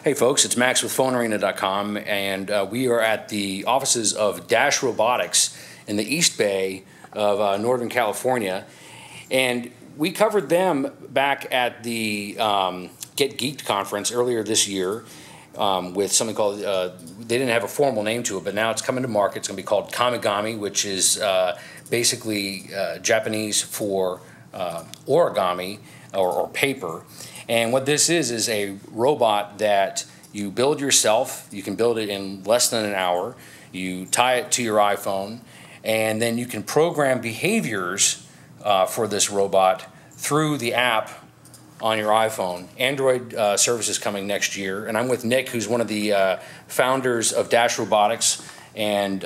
Hey folks, it's Max with PhoneArena.com, and we are at the offices of Dash Robotics in the East Bay of Northern California, and we covered them back at the Get Geeked conference earlier this year with something called, they didn't have a formal name to it, but now it's coming to market. It's going to be called Kamigami, which is basically Japanese for origami or paper. And what this is a robot that you build yourself. You can build it in less than an hour. You tie it to your iPhone, and then you can program behaviors for this robot through the app on your iPhone. Android service is coming next year, and I'm with Nick, who's one of the founders of Dash Robotics and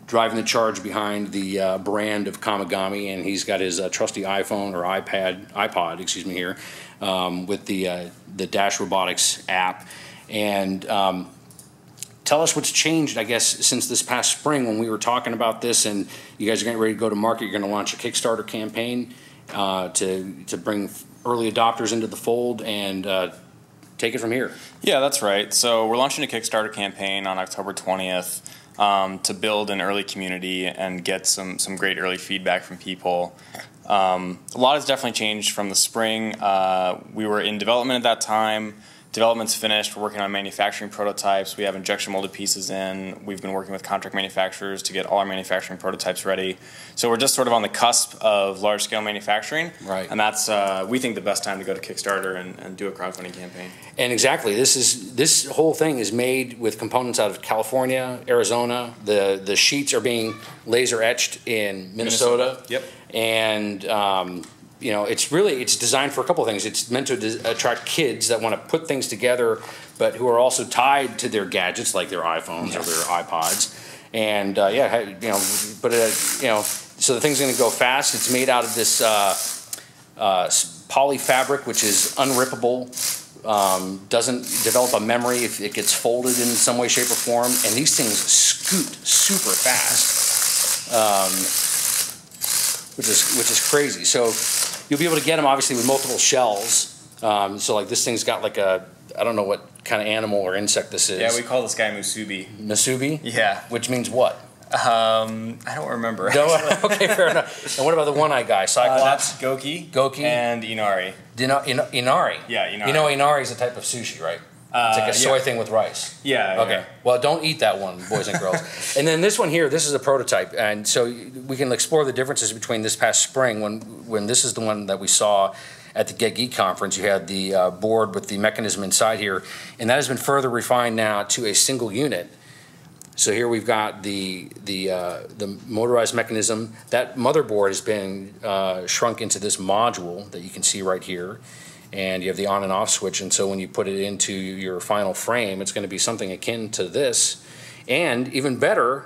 driving the charge behind the brand of Kamigami, and he's got his trusty iPhone or iPod, excuse me, here with the Dash Robotics app. And tell us what's changed, I guess, since this past spring when we were talking about this, and you guys are getting ready to go to market. You're going to launch a Kickstarter campaign to bring early adopters into the fold and take it from here. Yeah, that's right. So we're launching a Kickstarter campaign on October 20th. To build an early community and get some great early feedback from people. A lot has definitely changed from the spring. We were in development at that time. Development's finished. We're working on manufacturing prototypes. We have injection molded pieces in. We've been working with contract manufacturers to get all our manufacturing prototypes ready. So we're just sort of on the cusp of large-scale manufacturing. Right. And that's, we think, the best time to go to Kickstarter and do a crowdfunding campaign. And exactly, this whole thing is made with components out of California, Arizona. The sheets are being laser etched in Minnesota. Yep. And you know, it's designed for a couple of things. It's meant to attract kids that want to put things together, but who are also tied to their gadgets, like their iPhones or their iPods. And yeah, you know, but you know, so the thing's going to go fast. It's made out of this poly fabric, which is unrippable. Doesn't develop a memory if it gets folded in some way, shape, or form. And these things scoot super fast, which is crazy. So you'll be able to get them obviously with multiple shells. So like this thing's got like a, I don't know what kind of animal or insect this is. Yeah, we call this guy Musubi. Musubi? Yeah. Which means what? I don't remember. No? Okay, fair enough. And what about the one-eyed guy? Cyclops? That's Goki. Goki. And Inari. Inari? Yeah, Inari. You know Inari is a type of sushi, right? It's like a soy thing with rice. Yeah. Okay. Yeah. Well, don't eat that one, boys and girls. And then this one here, this is a prototype, and so we can explore the differences between this past spring when this is the one that we saw at the Get Geek conference. You had the board with the mechanism inside here, and that has been further refined now to a single unit. So here we've got the motorized mechanism. That motherboard has been shrunk into this module that you can see right here. And you have the on and off switch, and so when you put it into your final frame, it's going to be something akin to this. And even better,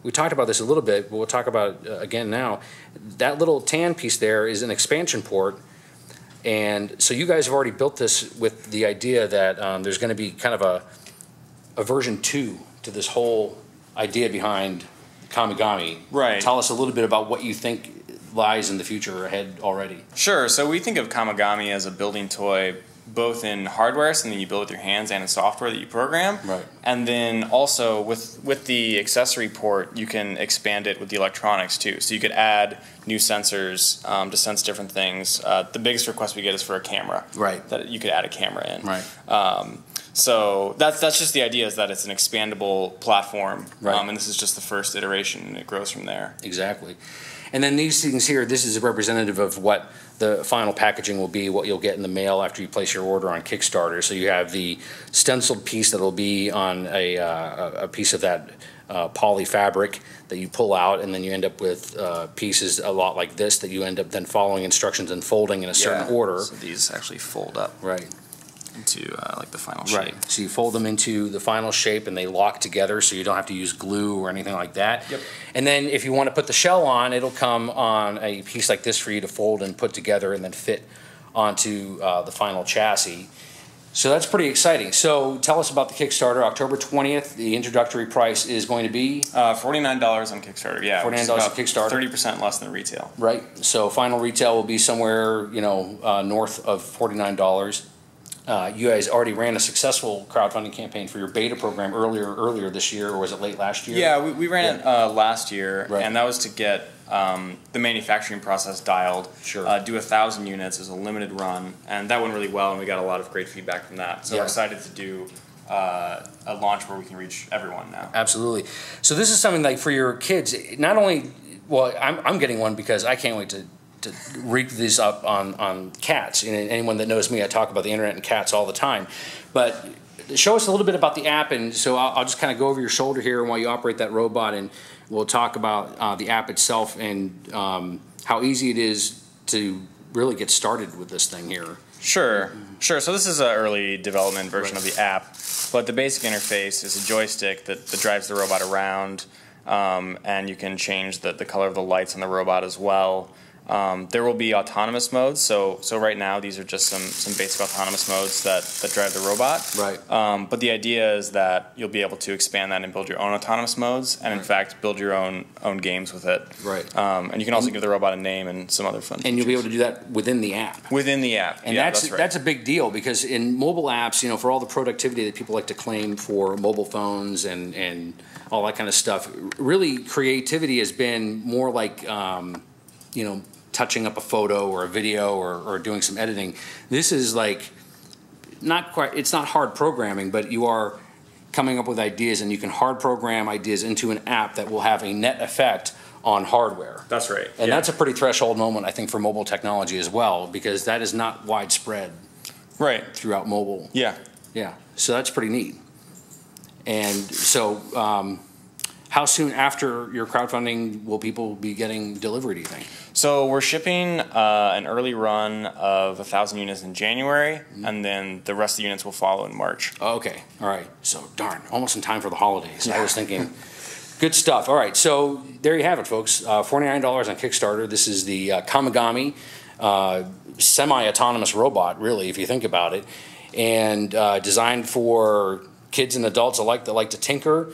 we talked about this a little bit, but we'll talk about it again now. That little tan piece there is an expansion port, and so you guys have already built this with the idea that there's going to be kind of a version 2 to this whole idea behind Kamigami. Right. Tell us a little bit about what you think lies in the future ahead already. Sure. So we think of Kamigami as a building toy, both in hardware, something you build with your hands, and in software that you program. Right. And then also with the accessory port, you can expand it with the electronics too. So you could add new sensors to sense different things. The biggest request we get is for a camera. Right. That you could add a camera in. Right. So that's just the idea, is that it's an expandable platform. Right. And this is just the first iteration, and it grows from there. Exactly. And then these things here, this is a representative of what the final packaging will be, what you'll get in the mail after you place your order on Kickstarter. So you have the stenciled piece that will be on a piece of that poly fabric that you pull out, and then you end up with pieces a lot like this that you end up then following instructions and folding in a certain order. So these actually fold up. Right. Into like the final shape. Right. So you fold them into the final shape and they lock together, so you don't have to use glue or anything like that. Yep. And then if you want to put the shell on, it'll come on a piece like this for you to fold and put together and then fit onto the final chassis. So that's pretty exciting. So tell us about the Kickstarter. October 20th, the introductory price is going to be? $49 on Kickstarter, yeah. $49 on Kickstarter. 30% less than retail. Right. So final retail will be somewhere, you know, north of $49. you guys already ran a successful crowdfunding campaign for your beta program earlier this year, or was it late last year? Yeah, we ran it last year, Right. and that was to get the manufacturing process dialed. Sure. Do 1,000 units as a limited run, and that went really well, and we got a lot of great feedback from that. So Yeah. we're excited to do a launch where we can reach everyone now. Absolutely. So this is something like for your kids, not only, well, I'm getting one because I can't wait to reap these up on cats. You know, anyone that knows me, I talk about the internet and cats all the time. But show us a little bit about the app, and so I'll just kind of go over your shoulder here while you operate that robot, and we'll talk about the app itself and how easy it is to really get started with this thing here. Sure. So this is an early development version of the app, but the basic interface is a joystick that drives the robot around, and you can change the color of the lights on the robot as well. There will be autonomous modes, so right now these are just some basic autonomous modes that drive the robot. Right. But the idea is that you'll be able to expand that and build your own autonomous modes, and in fact build your own games with it. Right. And you can also give the robot a name and some other fun. And you'll be able to do that within the app. Within the app. And yeah, that's right. a big deal, because in mobile apps, you know, for all the productivity that people like to claim for mobile phones and all that kind of stuff, really creativity has been more like, you know, touching up a photo or a video or doing some editing. This is like it's not hard programming, but you are coming up with ideas, and you can hard program ideas into an app that will have a net effect on hardware. That's right. And that's a pretty threshold moment, I think, for mobile technology as well, because that is not widespread throughout mobile. Yeah. Yeah. So that's pretty neat. And so how soon after your crowdfunding will people be getting delivery, do you think? So we're shipping an early run of 1,000 units in January, and then the rest of the units will follow in March. Oh, okay. All right. So, darn, almost in time for the holidays. I was thinking, good stuff. All right. So there you have it, folks. $49 on Kickstarter. This is the Kamigami semi-autonomous robot, really, if you think about it, and designed for kids and adults alike that like to tinker.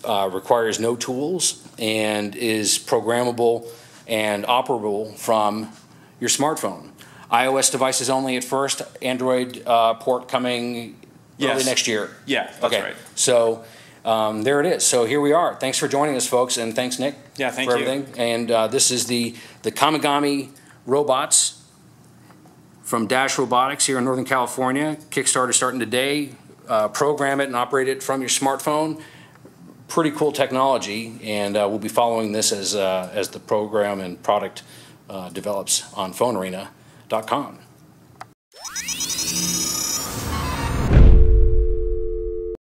Requires no tools and is programmable and operable from your smartphone. iOS devices only at first, Android port coming early next year. Yeah, that's right. So there it is. So here we are. Thanks for joining us, folks, and thanks, Nick, thank for you. everything. And this is the Kamigami robots from Dash Robotics here in Northern California. Kickstarter starting today. Program it and operate it from your smartphone. Pretty cool technology, and we'll be following this as the program and product develops on PhoneArena.com.